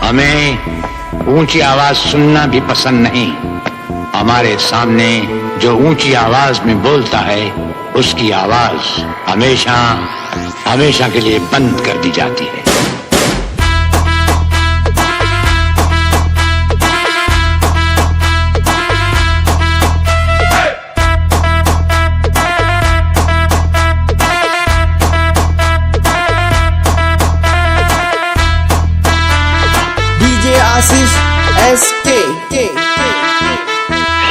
हमें ऊंची आवाज सुनना भी पसंद नहीं। हमारे सामने जो ऊंची आवाज में बोलता है उसकी आवाज हमेशा हमेशा के लिए बंद कर दी जाती है।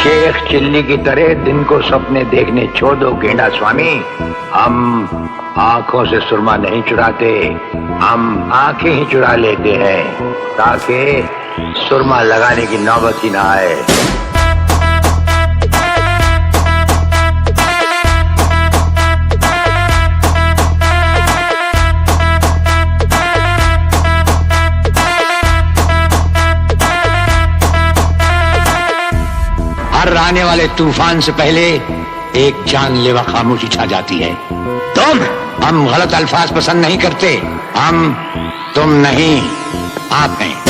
शेख चिल्ली की तरह दिन को सपने देखने छोड़ दो गेंडा स्वामी। हम आंखों से सुरमा नहीं चुराते, हम आंखें ही चुरा लेते हैं ताकि सुरमा लगाने की नौबत ही ना आए। हर आने वाले तूफान से पहले एक जानलेवा खामोशी छा जाती है। हम गलत अल्फाज पसंद नहीं करते। तुम नहीं, आप हैं।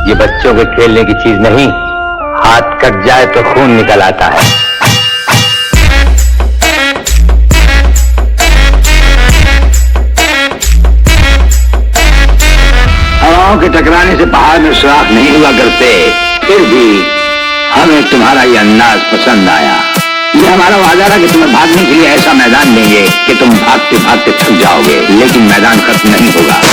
ये बच्चों के खेलने की चीज नहीं, हाथ कट जाए तो खून निकल आता है। हवाओं के टकराने से पहाड़ में सुराख नहीं हुआ करते, फिर भी हमें तुम्हारा ये अंदाज पसंद आया। ये हमारा वादा था कि तुम्हें भागने के लिए ऐसा मैदान देंगे कि तुम भागते भागते थक जाओगे, लेकिन मैदान खत्म नहीं होगा।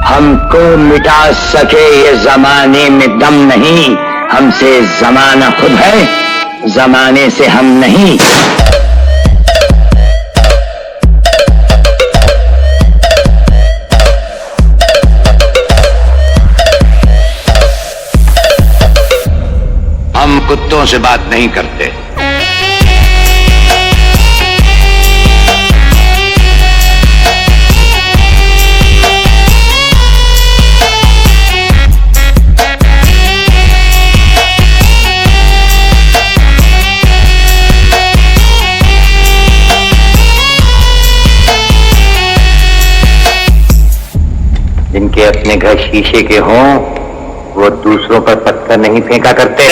हमको मिटा सके ये जमाने में दम नहीं, हमसे जमाना खुद है, जमाने से हम नहीं। हम कुत्तों से बात नहीं करते। जिनके अपने घर शीशे के हों वो दूसरों पर पत्थर नहीं फेंका करते।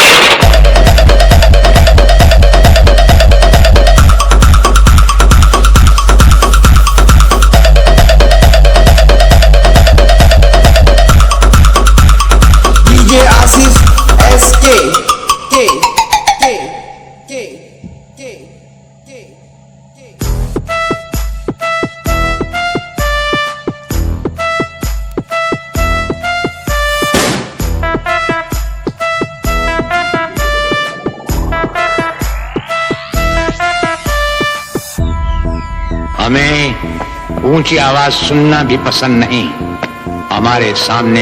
डीजे आशीष एसके के हमें ऊंची आवाज सुनना भी पसंद नहीं। हमारे सामने